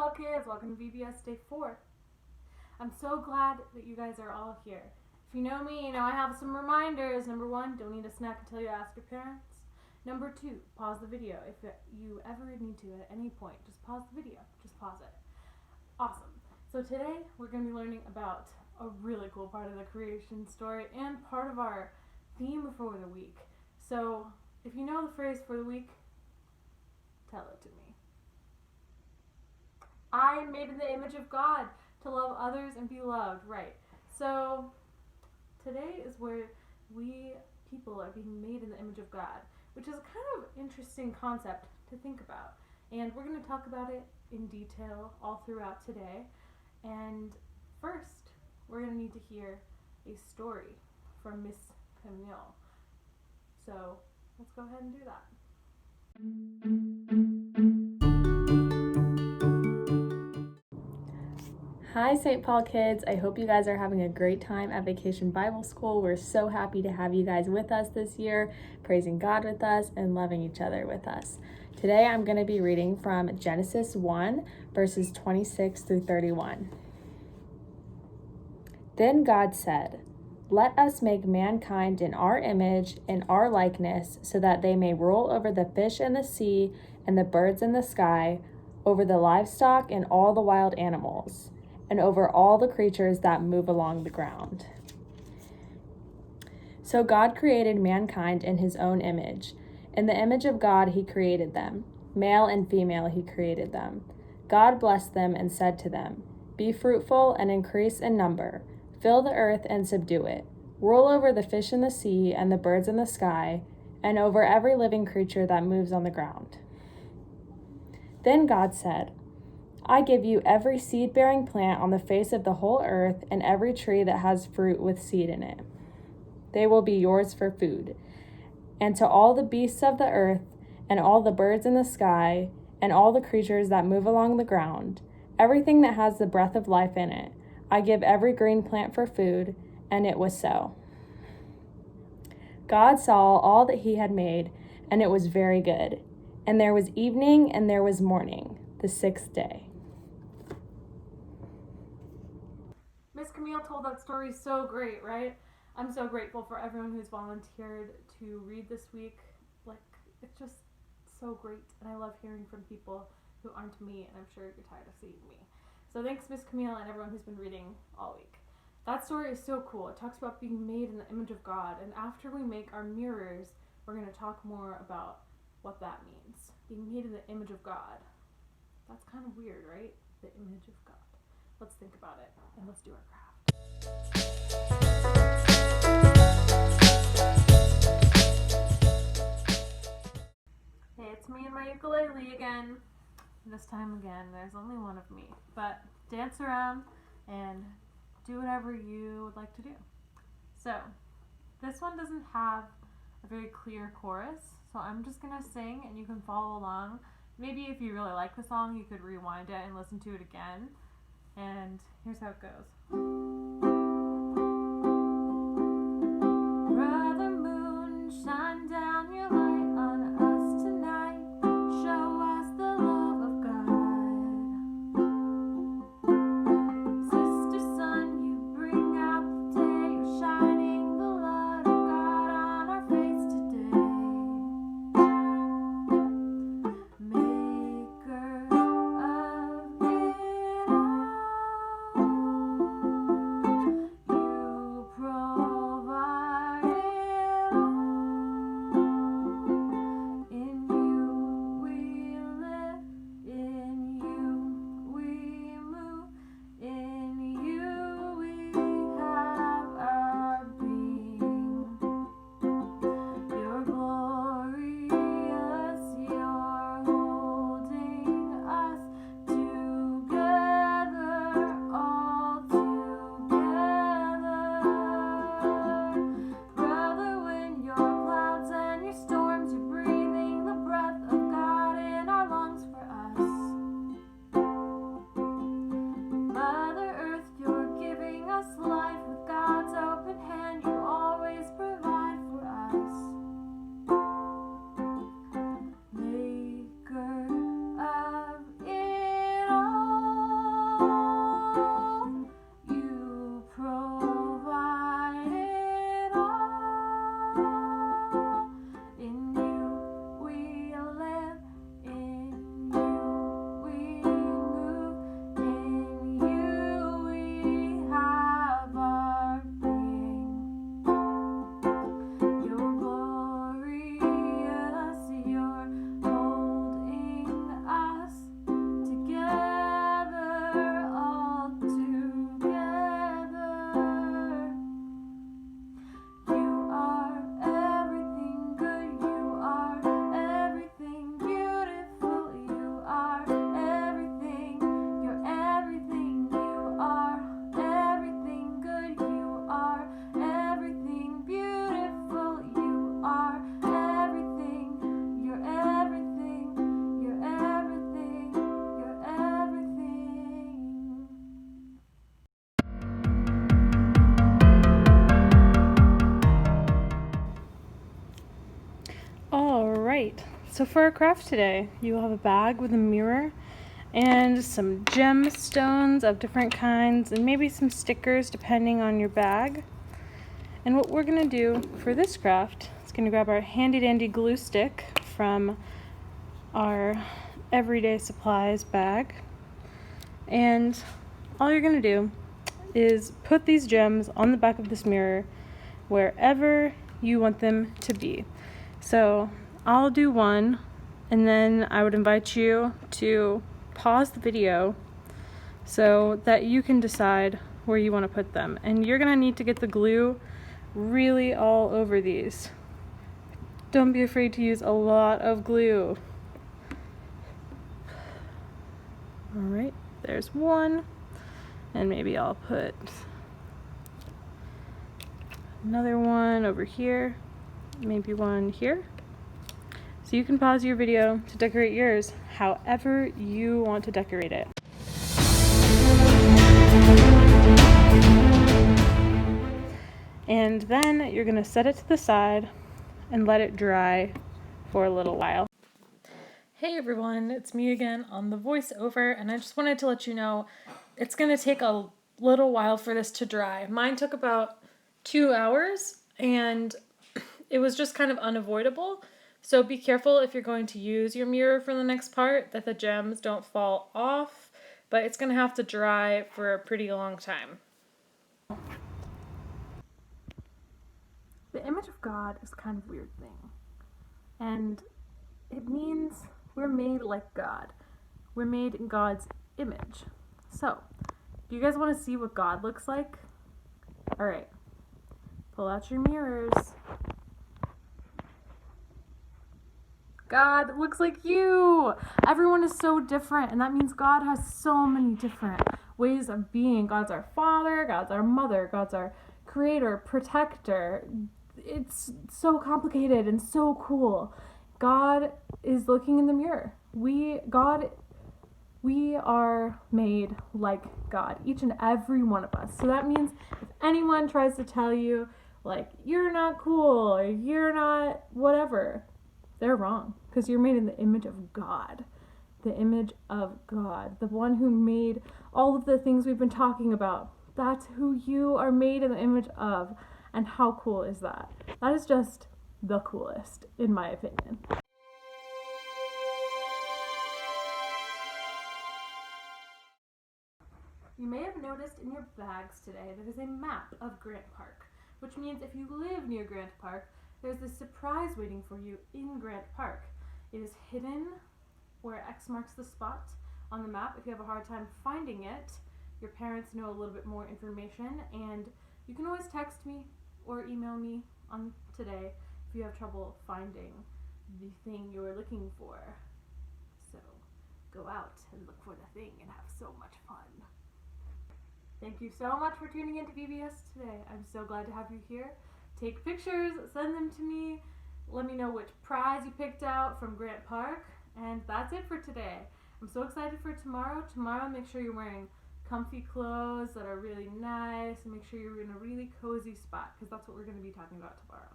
Paul kids, welcome to VBS Day 4. I'm so glad that you guys are all here. If you know me, you know I have some reminders. Number 1, don't eat a snack until you ask your parents. Number 2, pause the video. If you ever need to at any point, just pause the video. Just pause it. Awesome. So today we're going to be learning about a really cool part of the creation story and part of our theme for the week. So if you know the phrase for the week, tell it to me. I am made in the image of God to love others and be loved. Right. So today is where we people are being made in the image of God, which is a kind of interesting concept to think about. And we're going to talk about it in detail all throughout today. And first, we're going to need to hear a story from Miss Camille. So let's go ahead and do that. Hi St. Paul kids, I hope you guys are having a great time at Vacation Bible School. We're so happy to have you guys with us this year, praising God with us and loving each other with us. Today I'm going to be reading from Genesis 1, verses 26 through 31. Then God said, "Let us make mankind in our image, in our likeness, so that they may rule over the fish in the sea and the birds in the sky, over the livestock and all the wild animals, and over all the creatures that move along the ground." So God created mankind in his own image. In the image of God he created them. Male and female he created them. God blessed them and said to them, "Be fruitful and increase in number. Fill the earth and subdue it. Rule over the fish in the sea and the birds in the sky, and over every living creature that moves on the ground." Then God said, "I give you every seed-bearing plant on the face of the whole earth and every tree that has fruit with seed in it. They will be yours for food. And to all the beasts of the earth and all the birds in the sky and all the creatures that move along the ground, everything that has the breath of life in it, I give every green plant for food," and it was so. God saw all that he had made, and it was very good. And there was evening and there was morning, the 6th day. Miss Camille told that story so great, right? I'm so grateful for everyone who's volunteered to read this week. It's just so great. And I love hearing from people who aren't me, and I'm sure you're tired of seeing me. So thanks, Miss Camille, and everyone who's been reading all week. That story is so cool. It talks about being made in the image of God. And after we make our mirrors, we're going to talk more about what that means. Being made in the image of God. That's kind of weird, right? The image of God. Let's think about it, and let's do our craft. Hey, it's me and my ukulele again. This time again, there's only one of me. But dance around and do whatever you would like to do. So, this one doesn't have a very clear chorus, so I'm just going to sing and you can follow along. Maybe if you really like the song, you could rewind it and listen to it again. And here's how it goes. Brother Moon, shine down your light on us tonight. Show us the love of God. Sister Sun, you bring out the day. You're shining the light of God on our face today. Maker of it all. All right, so for our craft today, you will have a bag with a mirror and some gemstones of different kinds and maybe some stickers depending on your bag. And what we're gonna do for this craft is gonna grab our handy dandy glue stick from our everyday supplies bag. And all you're gonna do is put these gems on the back of this mirror wherever you want them to be. So I'll do one, and then I would invite you to pause the video so that you can decide where you want to put them. And you're gonna need to get the glue really all over these. Don't be afraid to use a lot of glue. All right, there's one, and maybe I'll put another one over here, maybe one here. So you can pause your video to decorate yours however you want to decorate it. And then you're gonna set it to the side and let it dry for a little while. Hey everyone, it's me again on the voiceover, and I just wanted to let you know it's gonna take a little while for this to dry. Mine took about 2 hours, and it was just kind of unavoidable. So be careful if you're going to use your mirror for the next part that the gems don't fall off, but it's gonna have to dry for a pretty long time. The image of God is kind of a weird thing, and it means we're made like God. We're made in God's image. So, do you guys want to see what God looks like? All right, pull out your mirrors. God looks like you. Everyone is so different, and that means God has so many different ways of being. God's our Father, God's our Mother, God's our Creator, Protector. It's so complicated and so cool. God is looking in the mirror. We are made like God, each and every one of us. So that means if anyone tries to tell you, like, you're not cool, or you're not whatever, they're wrong, because you're made in the image of God. The image of God, the one who made all of the things we've been talking about. That's who you are made in the image of. And how cool is that? That is just the coolest, in my opinion. You may have noticed in your bags today there is a map of Grant Park, which means if you live near Grant Park, there's this surprise waiting for you in Grant Park. It is hidden where X marks the spot on the map. If you have a hard time finding it, your parents know a little bit more information, and you can always text me or email me on today if you have trouble finding the thing you are looking for. So go out and look for the thing and have so much fun. Thank you so much for tuning into VBS today. I'm so glad to have you here. Take pictures, send them to me. Let me know which prize you picked out from Grant Park. And that's it for today. I'm so excited for tomorrow. Tomorrow, make sure you're wearing comfy clothes that are really nice, and make sure you're in a really cozy spot, because that's what we're going to be talking about tomorrow.